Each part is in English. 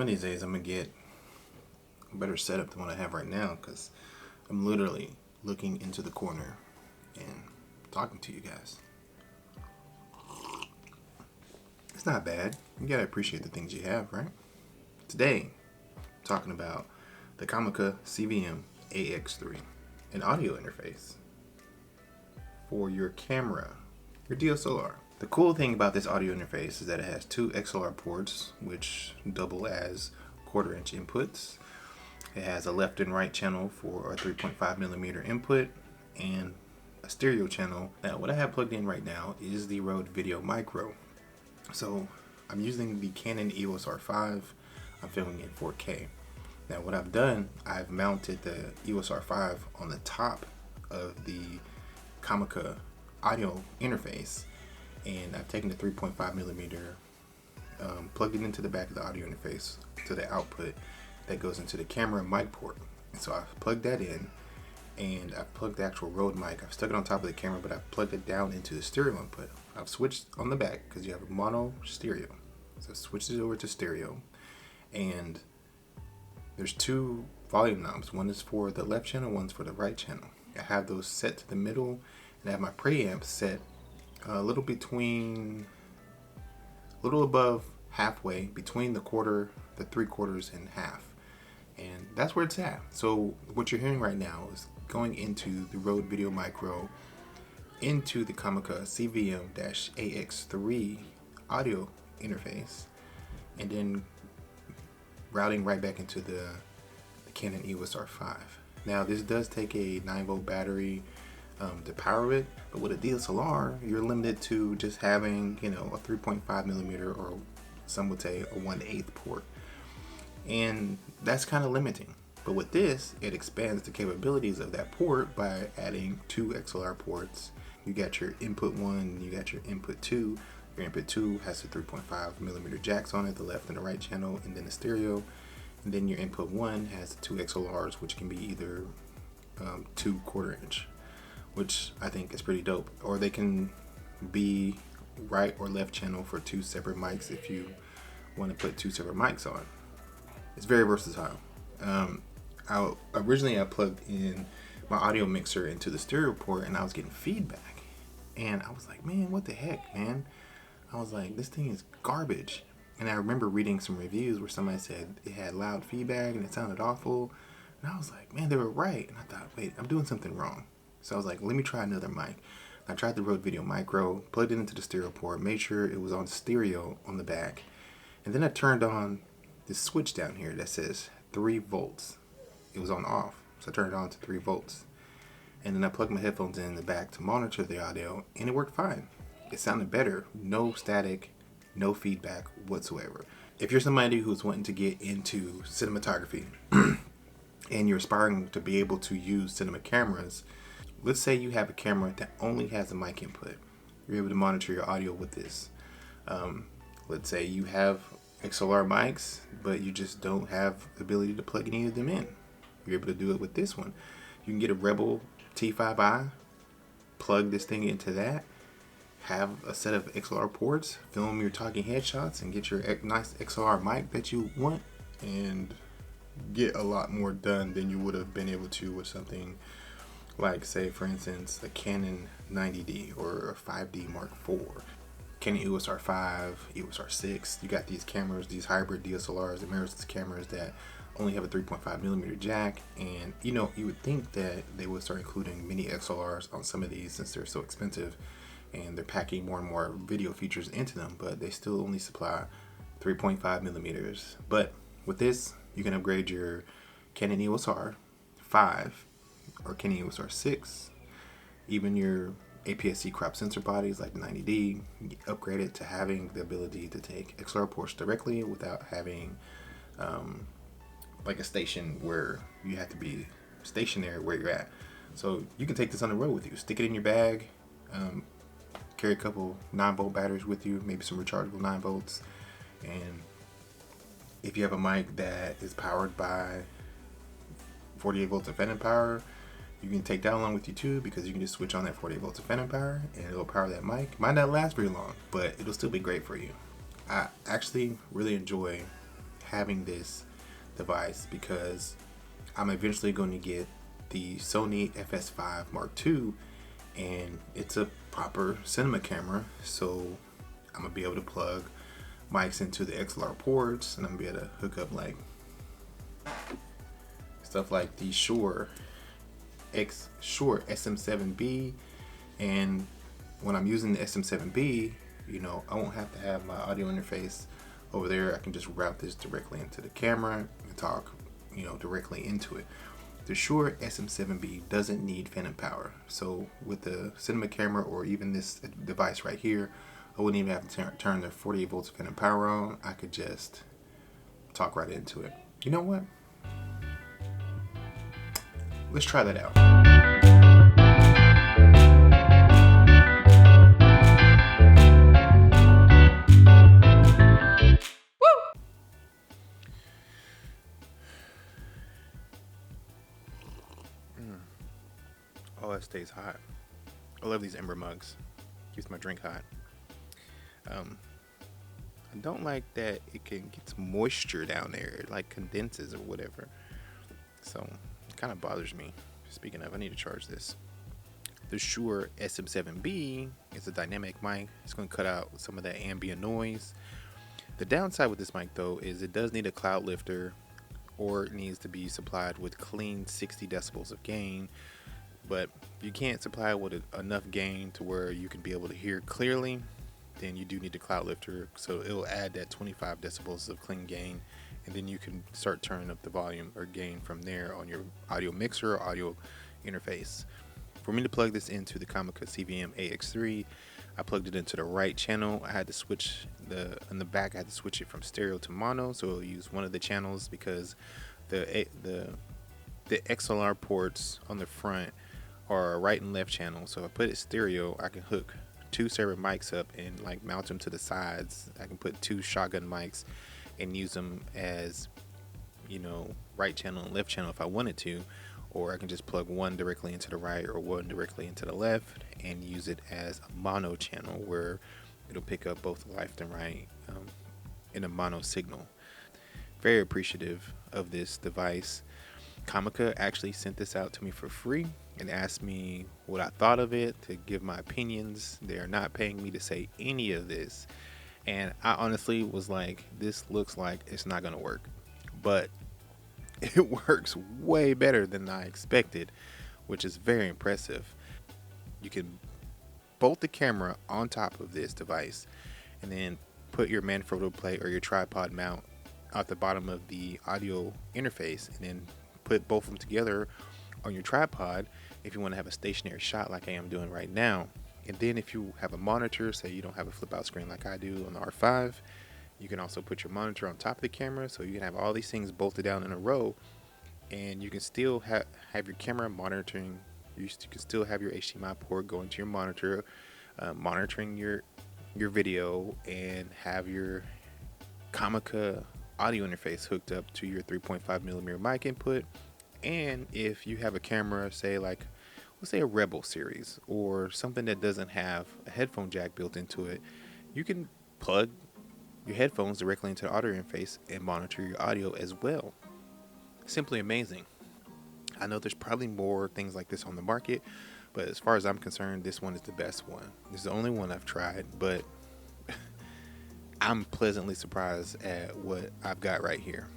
One of these days I'm gonna get a better setup than what I have right now, because I'm literally looking into the corner and talking to you guys. It's not bad. You gotta appreciate the things you have, right? Today, I'm talking about the Comica CVM-AX3, an audio interface for your camera, your DSLR. The cool thing about this audio interface is that it has two XLR ports, which double as 1/4 inch inputs. It has a left and right channel for a 3.5mm input and a stereo channel. Now, what I have plugged in right now is the Rode Video Micro. So I'm using the Canon EOS R5. I'm filming in 4K. Now, what I've done, I've mounted the EOS R5 on the top of the Comica audio interface, and I've taken the 3.5mm, plugged it into the back of the audio interface to the output that goes into the camera mic port. And so I've plugged that in, and I've plugged the actual Rode mic. I've stuck it on top of the camera, but I've plugged it down into the stereo input. I've switched on the back because you have a mono stereo. So I switched it over to stereo, and there's two volume knobs. One is for the left channel, one's for the right channel. I have those set to the middle, and I have my preamp set a little above halfway between the 1/4, the 3/4 and half, and that's where it's at. So what you're hearing right now is going into the Rode Video Micro, into the Comica CVM-AX3 audio interface, and then routing right back into the Canon EOS R5. Now, this does take a 9-volt battery to power it, but with a DSLR, you're limited to just having, a 3.5mm, or some would say a 1/8 port, and that's kind of limiting. But with this, it expands the capabilities of that port by adding two XLR ports. You got your input 1, you got your input 2. Your input 2 has the 3.5mm jacks on it, the left and the right channel, and then the stereo. And then your input 1 has the two XLRs, which can be either 2 1/4 inch, which I think is pretty dope. Or they can be right or left channel for two separate mics if you want to put two separate mics on. It's very versatile. Originally I plugged in my audio mixer into the stereo port, and I was getting feedback, and I was like, man, what the heck, man? I was like, this thing is garbage. And I remember reading some reviews where somebody said it had loud feedback and it sounded awful, and I was like, man, they were right. And I thought, wait, I'm doing something wrong. So I was like, let me try another mic. I tried the Rode Video Micro, plugged it into the stereo port, made sure it was on stereo on the back, and then I turned on this switch down here that says 3 volts. It was on off, so I turned it on to 3 volts. And then I plugged my headphones in the back to monitor the audio, and it worked fine. It sounded better. No static, no feedback whatsoever. If you're somebody who's wanting to get into cinematography and you're aspiring to be able to use cinema cameras, let's say you have a camera that only has a mic input. You're able to monitor your audio with this. Let's say you have XLR mics, but you just don't have the ability to plug any of them in. You're able to do it with this one. You can get a Rebel T5i, plug this thing into that, have a set of XLR ports, film your talking headshots, and get your nice XLR mic that you want, and get a lot more done than you would have been able to with something like, say, for instance, a Canon 90D or a 5D Mark IV. Canon EOS R5, EOS R6, you got these cameras, these hybrid DSLRs, the mirrorless cameras that only have a 3.5mm jack, and you would think that they would start including mini XLRs on some of these since they're so expensive, and they're packing more and more video features into them, but they still only supply 3.5mm. But with this, you can upgrade your Canon EOS R5 or Canon EOS R6, even your APS-C crop sensor bodies like the 90D, upgrade it to having the ability to take XLR ports directly without having like a station where you have to be stationary where you're at. So you can take this on the road with you, stick it in your bag, carry a couple 9-volt batteries with you, maybe some rechargeable 9 volts, and if you have a mic that is powered by 48 volts of phantom power, you can take that along with you too, because you can just switch on that 48 volts of phantom power and it'll power that mic. Might not last very long, but it'll still be great for you. I actually really enjoy having this device because I'm eventually going to get the Sony FS5 Mark II, and it's a proper cinema camera, so I'm gonna be able to plug mics into the XLR ports, and I'm gonna be able to hook up like stuff like the Shure SM7B, and when I'm using the SM7B, you know, I won't have to have my audio interface over there. I can just route this directly into the camera and talk, you know, directly into it. The Shure SM7B doesn't need phantom power, so with the cinema camera or even this device right here, I wouldn't even have to turn the 48 volts phantom power on. I could just talk right into it. You know what? Let's try that out. Oh, that stays hot. I love these Ember mugs. Keeps my drink hot. I don't like that it can get some moisture down there. It like condenses or whatever. So it kind of bothers me. Speaking of, I need to charge this. The Shure SM7B is a dynamic mic. It's going to cut out some of that ambient noise. The downside with this mic though is it does need a cloud lifter, or it needs to be supplied with clean 60 decibels of gain. But if you can't supply it with enough gain to where you can be able to hear clearly, then you do need the cloud lifter, so it'll add that 25 decibels of clean gain, and then you can start turning up the volume or gain from there on your audio mixer or audio interface. For me to plug this into the Comica CVM-AX3, I plugged it into the right channel. I had to switch in the back. I had to switch it from stereo to mono, so it'll use one of the channels because the XLR ports on the front are a right and left channel. So if I put it stereo, I can hook two separate mics up and like mount them to the sides. I can put two shotgun mics and use them as, you know, right channel and left channel if I wanted to, or I can just plug one directly into the right or one directly into the left and use it as a mono channel where it'll pick up both left and right in a mono signal. Very appreciative of this device. Comica actually sent this out to me for free and asked me what I thought of it, to give my opinions. They are not paying me to say any of this, and I honestly was like, this looks like it's not gonna work, but it works way better than I expected, which is very impressive. You can bolt the camera on top of this device and then put your Manfrotto plate or your tripod mount at the bottom of the audio interface, and then put both of them together on your tripod if you want to have a stationary shot like I am doing right now. And then if you have a monitor, say you don't have a flip out screen like I do on the R5, you can also put your monitor on top of the camera, so you can have all these things bolted down in a row, and you can still have your camera monitoring. You can still have your HDMI port going to your monitor, monitoring your video, and have your Comica audio interface hooked up to your 3.5mm mic input. And if you have a camera, say like, let's say a Rebel series or something that doesn't have a headphone jack built into it, you can plug your headphones directly into the audio interface and monitor your audio as well. Simply amazing. I know there's probably more things like this on the market, but as far as I'm concerned, this one is the best one. This is the only one I've tried, but I'm pleasantly surprised at what I've got right here.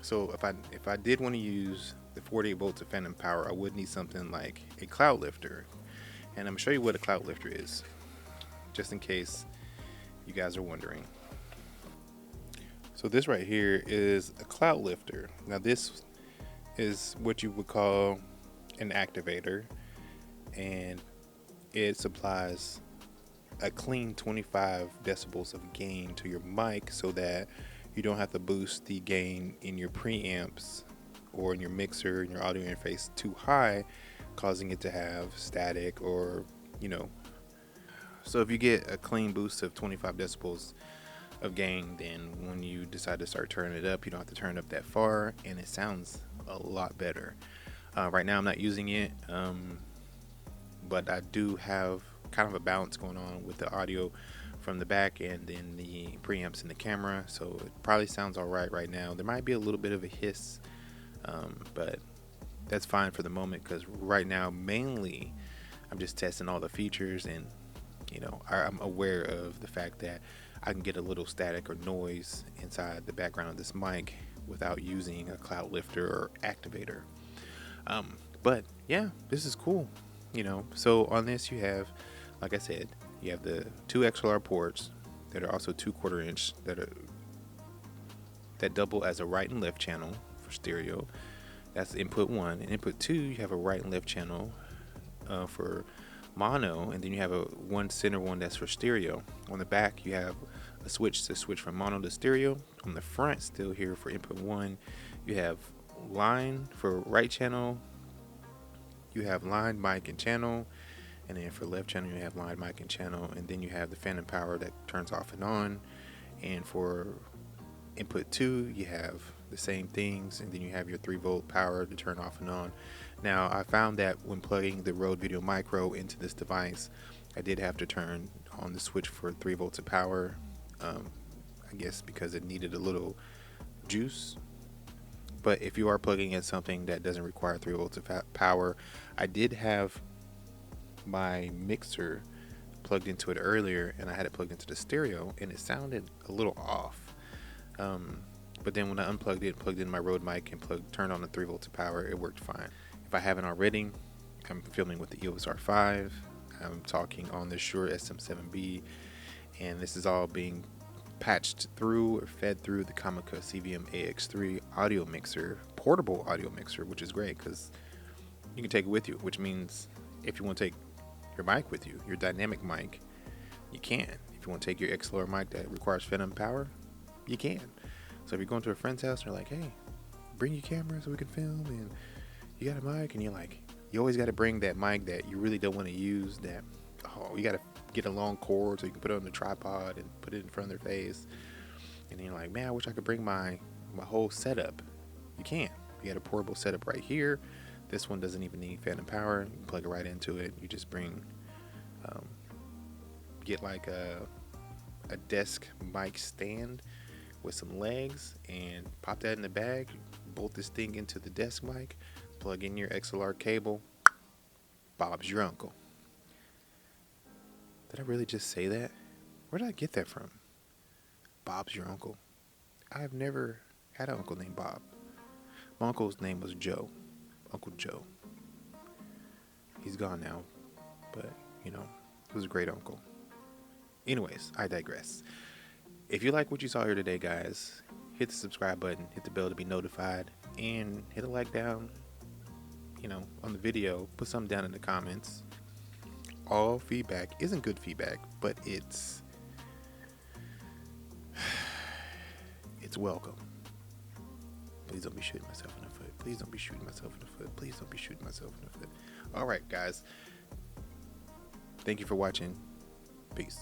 So if I did want to use the 48 volts of phantom power, I would need something like a cloud lifter, and I'm gonna show you what a cloud lifter is, just in case you guys are wondering. So this right here is a cloud lifter. Now this is what you would call an activator, and it supplies a clean 25 decibels of gain to your mic so that you don't have to boost the gain in your preamps or in your mixer and your audio interface too high, causing it to have static or, you know. So if you get a clean boost of 25 decibels of gain, then when you decide to start turning it up, you don't have to turn it up that far, and it sounds a lot better. Right now I'm not using it, but I do have kind of a balance going on with the audio from the back, and then the preamps in the camera, so it probably sounds alright right now. There might be a little bit of a hiss, but that's fine for the moment, because right now mainly I'm just testing all the features, and you know, I'm aware of the fact that I can get a little static or noise inside the background of this mic without using a cloud lifter or activator. But yeah, this is cool, you know. So on this you have, like I said, you have the 2 XLR ports that are also 2/4 inch that double as a right and left channel for stereo. That's input 1. And input 2, you have a right and left channel for mono, and then you have a one center one that's for stereo. On the back you have a switch to switch from mono to stereo. On the front, still here for input 1, you have line for right channel, you have line, mic, and channel, and then for left channel you have line, mic, and channel, and then you have the phantom power that turns off and on. And for input 2 you have the same things, and then you have your 3-volt power to turn off and on. Now I found that when plugging the Rode Video Micro into this device, I did have to turn on the switch for 3 volts of power, I guess because it needed a little juice. But if you are plugging in something that doesn't require 3 volts of power, I did have my mixer plugged into it earlier, and I had it plugged into the stereo, and it sounded a little off. But then when I unplugged it, plugged in my Rode mic, and turned on the 3 volts of power, it worked fine. If I haven't already, I'm filming with the EOS R5. I'm talking on the Shure SM7B, and this is all being patched through or fed through the Comica CVM-AX3 audio mixer, portable audio mixer, which is great because you can take it with you, which means if you want to take your mic with you, your dynamic mic, you can. If you want to take your XLR mic that requires phantom power, you can. So if you're going to a friend's house and they're like, hey, bring your camera so we can film, and you got a mic, and you're like, you always got to bring that mic that you really don't want to use, that, oh, you got to get a long cord so you can put it on the tripod and put it in front of their face. And then you're like, man, I wish I could bring my whole setup. You can't. You got a portable setup right here. This one doesn't even need phantom power. You can plug it right into it. You just bring, get like a desk mic stand with some legs, and pop that in the bag, bolt this thing into the desk mic, plug in your XLR cable. Bob's your uncle. Did I really just say that? Where did I get that from? Bob's your uncle. I've never had an uncle named Bob. My uncle's name was Joe. Uncle Joe. He's gone now, but you know, he was a great uncle. Anyways, I digress. If you like what you saw here today, guys, hit the subscribe button, hit the bell to be notified, and hit a like down, you know, on the video. Put something down in the comments. All feedback isn't good feedback, but it's welcome. Please don't be shooting myself in the foot. Please don't be shooting myself in the foot. Please don't be shooting myself in the foot. All right, guys. Thank you for watching. Peace.